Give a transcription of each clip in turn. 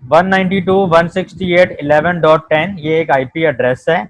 192.168.11.10 ये एक IP address है।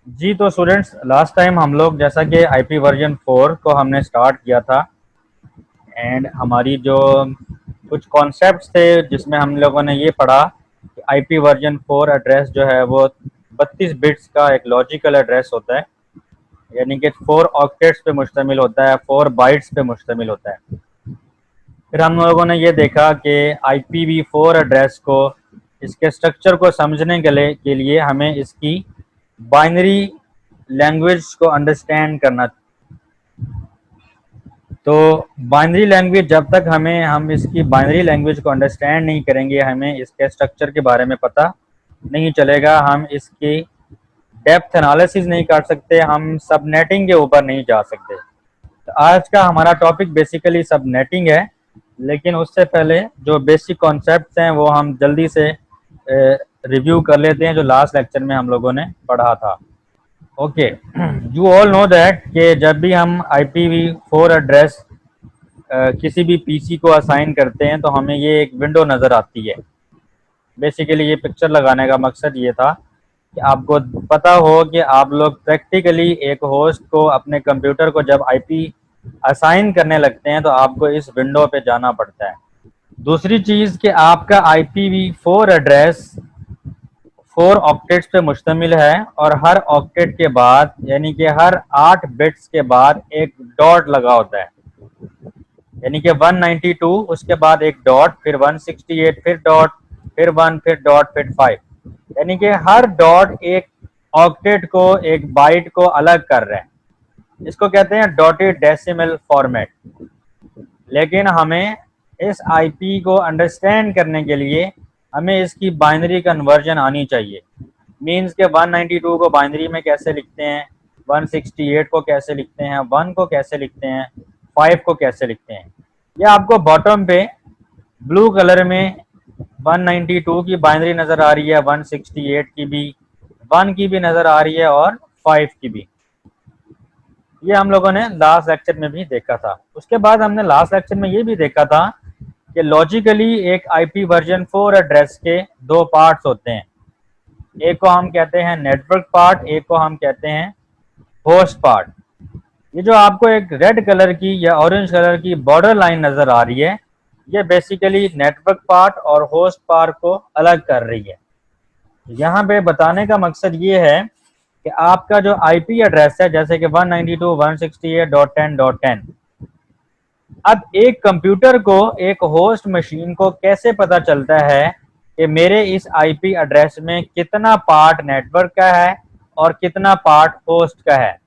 जी तो स्टूडेंट्स, लास्ट टाइम हम लोग जैसा कि आईपी वर्जन 4 को हमने स्टार्ट किया था एंड हमारी जो कुछ कॉन्सेप्ट्स थे जिसमें हम लोगों ने ये पढ़ा कि आईपी वर्जन 4 एड्रेस जो है वो 32 बिट्स का एक लॉजिकल एड्रेस होता है, यानी कि 4 ऑक्टेट्स पे मुश्तमिल होता है, 4 बाइट्स पे मुश्तमिल होता है। फिर हम लोगों ने ये देखा कि IPv4 एड्रेस को, इसके स्ट्रक्चर को समझने के लिए हमें इसकी बाइनरी लैंग्वेज को अंडरस्टैंड करना। तो बाइनरी लैंग्वेज जब तक हम इसकी बाइनरी लैंग्वेज को अंडरस्टैंड नहीं करेंगे, हमें इसके स्ट्रक्चर के बारे में पता नहीं चलेगा, हम इसकी डेप्थ एनालिसिस नहीं कर सकते, हम सबनेटिंग के ऊपर नहीं जा सकते। तो आज का हमारा टॉपिक बेसिकली सबनेटिंग है, लेकिन उससे पहले जो बेसिक कॉन्सेप्ट्स हैं वो हम जल्दी से रिव्यू कर लेते हैं जो लास्ट लेक्चर में हम लोगों ने पढ़ा था। Okay, you all know that कि जब भी हम IPv4 एड्रेस किसी भी पीसी को असाइन करते हैं तो हमें ये एक विंडो नज़र आती है। बेसिकली ये पिक्चर लगाने का मकसद ये था कि आपको पता हो कि आप लोग प्रैक्टिकली एक होस्ट को, अपने कंप्यूटर को जब आईपी असाइन करने लगते हैं तो आपको इस विंडो पे जाना पड़ता है। दूसरी चीज़ कि आपका IPv4 एड्रेस 4 ऑक्टेट्स पे मुश्तमिल है और हर ऑक्टेट के बाद, यानी कि हर 8 बिट्स के बाद एक डॉट लगा होता है, यानी कि 192 उसके बाद एक डॉट, फिर 168 फिर डॉट, फिर 1 फिर डॉट फिर 5, यानी कि हर डॉट एक ऑक्टेट को, एक बाइट को अलग कर रहे हैं। इसको कहते हैं डॉटेड डेसिमल फॉर्मेट। लेकिन हमें इस आईपी को अंडरस्टैंड करने के लिए हमें इसकी बाइनरी कन्वर्जन आनी चाहिए। मींस के 192 को बाइनरी में कैसे लिखते हैं, 168 को कैसे लिखते हैं, 1 को कैसे लिखते हैं, 5 को कैसे लिखते हैं। ये आपको बॉटम पे ब्लू कलर में 192 की बाइनरी नज़र आ रही है, 168 की भी, 1 की भी नज़र आ रही है और 5 की भी। ये हम लोगों ने लास्ट लेक्चर में भी देखा था। उसके बाद हमने लास्ट लेक्चर में ये भी देखा था कि लॉजिकली एक आईपी वर्जन 4 एड्रेस के दो पार्ट्स होते हैं। एक को हम कहते हैं नेटवर्क पार्ट, एक को हम कहते हैं होस्ट पार्ट। ये जो आपको एक रेड कलर की या ऑरेंज कलर की बॉर्डर लाइन नज़र आ रही है, ये बेसिकली नेटवर्क पार्ट और होस्ट पार्ट को अलग कर रही है। यहाँ पे बताने का मकसद ये है कि आपका जो आईपी एड्रेस है, जैसे कि 192.168.10.10, अब एक कंप्यूटर को, एक होस्ट मशीन को कैसे पता चलता है कि मेरे इस आईपी एड्रेस में कितना पार्ट नेटवर्क का है और कितना पार्ट होस्ट का है।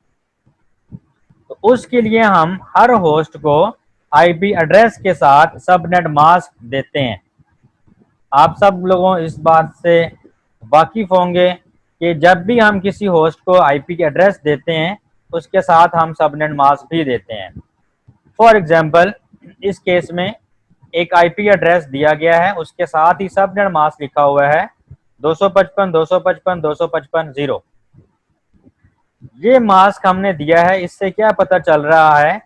तो उसके लिए हम हर होस्ट को आईपी एड्रेस के साथ सबनेट मास्क देते हैं। आप सब लोगों इस बात से वाकिफ होंगे कि जब भी हम किसी होस्ट को आईपी के एड्रेस देते हैं उसके साथ हम सबनेट मास्क भी देते हैं। फॉर एग्जांपल, इस केस में एक आईपी एड्रेस दिया गया है, उसके साथ ही सबनेट मास्क लिखा हुआ है 255.255.255.0। ये मास्क हमने दिया है, इससे क्या पता चल रहा है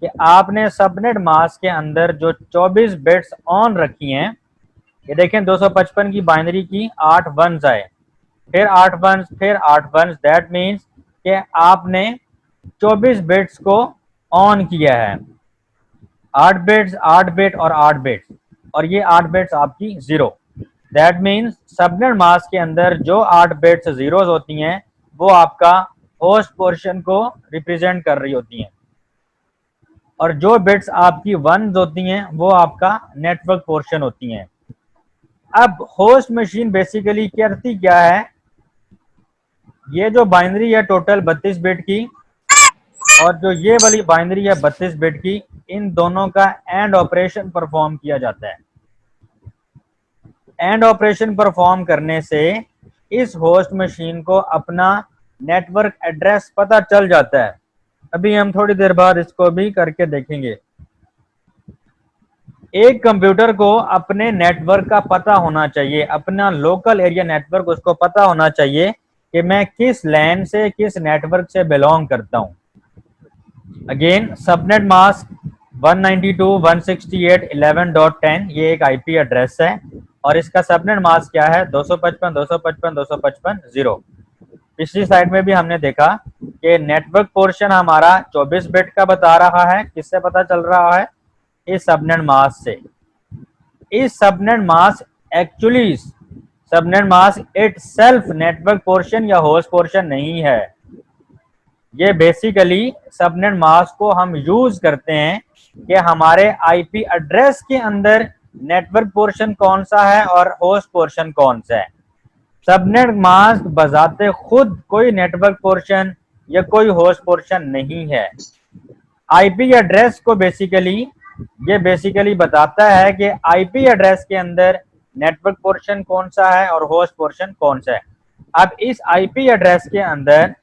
कि आपने सबनेट मास्क के अंदर जो 24 बिट्स ऑन रखी हैं, ये देखें 255 की बाइनरी की 8 वंस आए, फिर 8 वंस, फिर 8 वंस। दैट मीन्स कि आपने 24 बिट्स को ऑन किया है, 8 बिट्स, 8 बिट और 8 बिट्स, और ये 8 बिट्स आपकी zero. That means subnet mask के अंदर जो 8 बिट्स जीरोज होती हैं वो आपका होस्ट पोर्शन को रिप्रेजेंट कर रही होती हैं, और जो बिट्स आपकी वंस होती हैं वो आपका नेटवर्क पोर्शन होती हैं। अब होस्ट मशीन बेसिकली करती क्या है, ये जो बाइनरी है टोटल 32 बिट की, और जो ये वाली बाइनरी है 32 बिट की, इन दोनों का एंड ऑपरेशन परफॉर्म किया जाता है। एंड ऑपरेशन परफॉर्म करने से इस होस्ट मशीन को अपना नेटवर्क एड्रेस पता चल जाता है। अभी हम थोड़ी देर बाद इसको भी करके देखेंगे। एक कंप्यूटर को अपने नेटवर्क का पता होना चाहिए, अपना लोकल एरिया नेटवर्क उसको पता होना चाहिए कि मैं किस लैन से, किस नेटवर्क से बिलोंग करता हूं। अगेन सबनेट मास्क 192.168.11.10 ये एक आईपी एड्रेस है और इसका सबनेट मास्क क्या है 255.255.255.0। पिछली स्लाइड में भी हमने देखा कि नेटवर्क पोर्शन हमारा 24 बिट का बता रहा है। किससे पता चल रहा है? इस सबनेट मास्क से। इस subnet mask actually subnet mask itself network portion या होस्ट पोर्शन नहीं है। ये बेसिकली सबनेट मास्क को हम यूज करते हैं कि हमारे आईपी एड्रेस के अंदर नेटवर्क पोर्शन कौन सा है और होस्ट पोर्शन कौन सा है। सबनेट मास्क बजाते खुद कोई नेटवर्क पोर्शन या कोई होस्ट पोर्शन नहीं है। आईपी एड्रेस को बेसिकली बताता है कि आईपी एड्रेस के अंदर नेटवर्क पोर्शन कौन सा है और होस्ट पोर्शन कौन सा है। अब इस आईपी एड्रेस के अंदर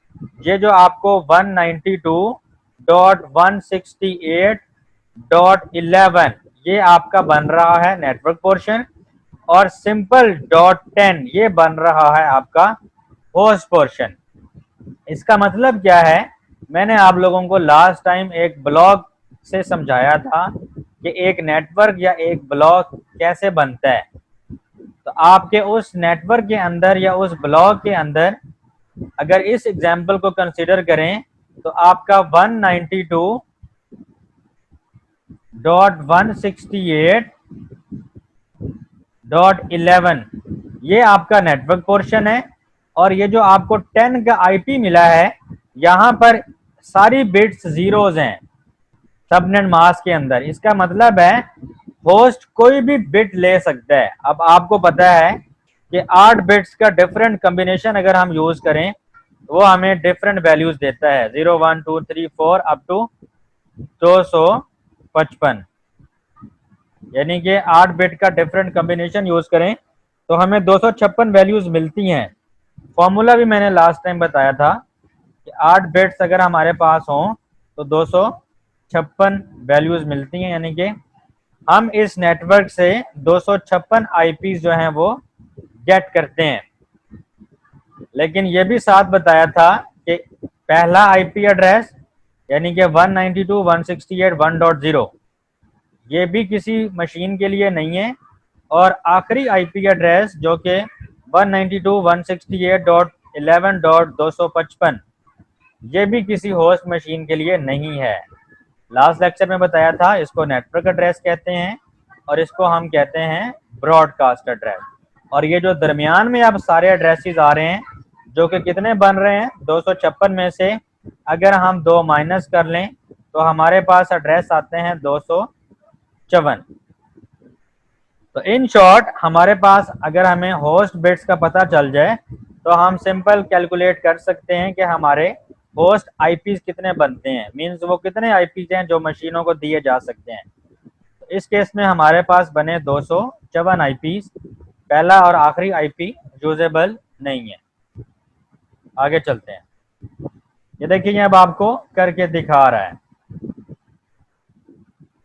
ये जो आपको 192.168.11 ये आपका बन रहा है नेटवर्क पोर्शन और सिंपल .10 ये बन रहा है आपका होस्ट पोर्शन। इसका मतलब क्या है? मैंने आप लोगों को लास्ट टाइम एक ब्लॉक से समझाया था कि एक नेटवर्क या एक ब्लॉक कैसे बनता है। तो आपके उस नेटवर्क के अंदर या उस ब्लॉक के अंदर अगर इस एग्जाम्पल को कंसीडर करें तो आपका 192.168.11 ये आपका नेटवर्क पोर्शन है और ये जो आपको 10 का आईपी मिला है यहां पर सारी बिट्स जीरोज हैं सबनेट मास्क के अंदर। इसका मतलब है होस्ट कोई भी बिट ले सकता है। अब आपको पता है कि 8 बिट्स का डिफरेंट कॉम्बिनेशन अगर हम यूज करें वो हमें डिफरेंट वैल्यूज देता है 0 1 2 3 4 अप टू 255। यानी कि 8 बिट का डिफरेंट कॉम्बिनेशन यूज करें तो हमें 256 वैल्यूज मिलती हैं। फॉर्मूला भी मैंने लास्ट टाइम बताया था कि 8 बिट्स अगर हमारे पास हों तो 256 वैल्यूज मिलती हैं। यानी कि हम इस नेटवर्क से 256 आईपी जो हैं वो गेट करते हैं। लेकिन ये भी साथ बताया था कि पहला आईपी एड्रेस यानी कि 192.168.1.0 ये भी किसी मशीन के लिए नहीं है और आखिरी आईपी एड्रेस जो कि 192.168.11.255 ये भी किसी होस्ट मशीन के लिए नहीं है। लास्ट लेक्चर में बताया था इसको नेटवर्क एड्रेस कहते हैं और इसको हम कहते हैं ब्रॉडकास्ट एड्रेस। और ये जो दरमियान में अब सारे एड्रेसेस आ रहे हैं जो कि कितने बन रहे हैं 256 में से अगर हम 2 माइनस कर लें तो हमारे पास एड्रेस आते हैं 254। तो इन शॉर्ट हमारे पास अगर हमें होस्ट बिट्स का पता चल जाए तो हम सिंपल कैलकुलेट कर सकते हैं कि हमारे होस्ट आईपीज कितने बनते हैं। मींस वो कितने आईपीज हैं जो मशीनों को दिए जा सकते हैं। तो इस केस में हमारे पास बने 254 आईपीज। पहला और आखिरी आईपी यूजेबल नहीं है। आगे चलते हैं। ये देखिए अब आपको करके दिखा रहा है।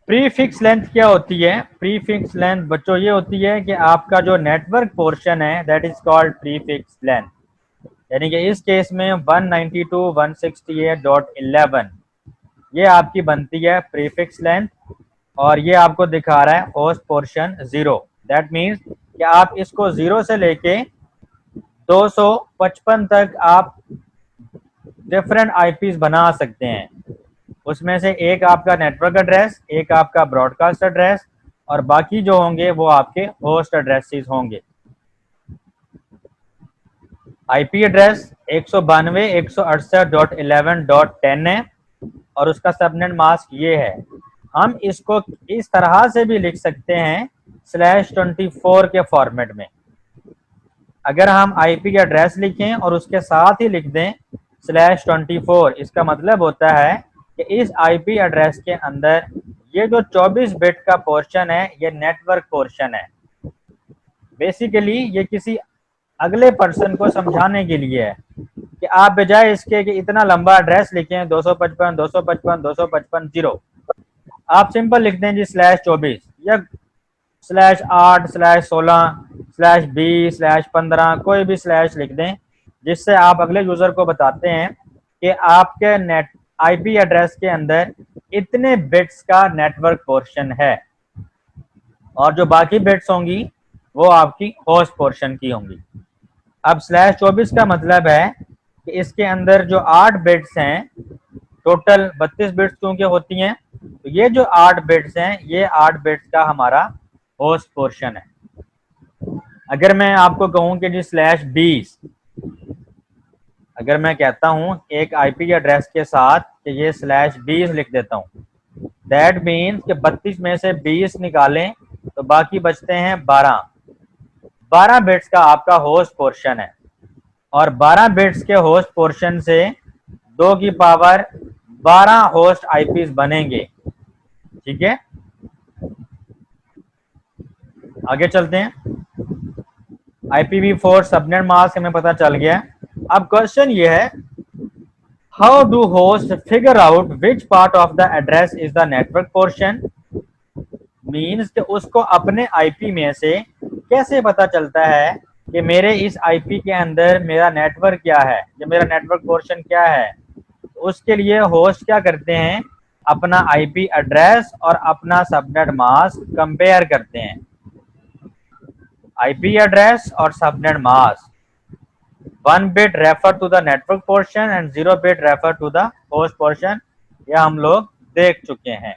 प्रीफिक्स लेंथ क्या होती है? प्रीफिक्स लेंथ बच्चों ये होती है कि आपका जो नेटवर्क पोर्शन है that is called prefix length. यानी कि इस केस में 192.168.11 ये आपकी बनती है प्रीफिक्स लेंथ और ये आपको दिखा रहा है होस्ट पोर्शन 0। दैट मीन्स कि आप इसको 0 से लेके 255 तक आप डिफरेंट आईपीज बना सकते हैं। उसमें से एक आपका नेटवर्क एड्रेस, एक आपका ब्रॉडकास्ट एड्रेस और बाकी जो होंगे वो आपके होस्ट एड्रेसेस होंगे। आईपी एड्रेस 192.168.11.10 है और उसका सबनेट मास्क ये है। हम इसको इस तरह से भी लिख सकते हैं /24 के फॉर्मेट में। अगर हम आईपी एड्रेस लिखें और उसके साथ ही लिख दें /24 इसका मतलब होता है कि इस आईपी एड्रेस के अंदर ये जो 24 बिट का पोर्शन है ये नेटवर्क पोर्शन है। बेसिकली ये किसी अगले पर्सन को समझाने के लिए है कि आप बजाय इसके कि इतना लंबा एड्रेस लिखें 255 255 255 0 आप सिंपल लिख दें जी /24 या /8 /16 /20 /15 कोई भी स्लैश लिख दें जिससे आप अगले यूजर को बताते हैं कि आपके नेट आईपी एड्रेस के अंदर इतने बिट्स का नेटवर्क पोर्शन है, और जो बाकी बिट्स होंगी वो आपकी होस्ट पोर्शन की होंगी। अब /24 का मतलब है कि इसके अंदर जो 8 बिट्स हैं, टोटल 32 बिट्स क्योंकि होती हैं, तो ये जो 8 बिट्स हैं, ये 8 बिट्स का हमारा होस्ट पोर्शन है। अगर मैं आपको कहूं कि जी /20, अगर मैं कहता हूं एक आईपी एड्रेस के साथ कि ये /20 लिख देता हूं, दैट मीन्स कि 32 में से 20 निकालें तो बाकी बचते हैं 12 बिट्स का आपका होस्ट पोर्शन है। और 12 बिट्स के होस्ट पोर्शन से 2 की पावर 12 होस्ट आईपीस बनेंगे। ठीक है, आगे चलते हैं। IPv4 सबनेट मास्क हमें पता चल गया। अब क्वेश्चन ये है, how do host figure out which part of the address is the network portion. Means कि उसको अपने आईपी में से कैसे पता चलता है कि मेरे इस आईपी के अंदर मेरा नेटवर्क क्या है, या मेरा नेटवर्क पोर्शन क्या है। उसके लिए होस्ट क्या करते हैं, अपना आईपी एड्रेस और अपना सबनेट मास्क कंपेयर करते हैं। IP address or subnet mask, 1 bit refer to the network portion and 0 bit refer to the host portion, यह हम लोग देख चुके हैं।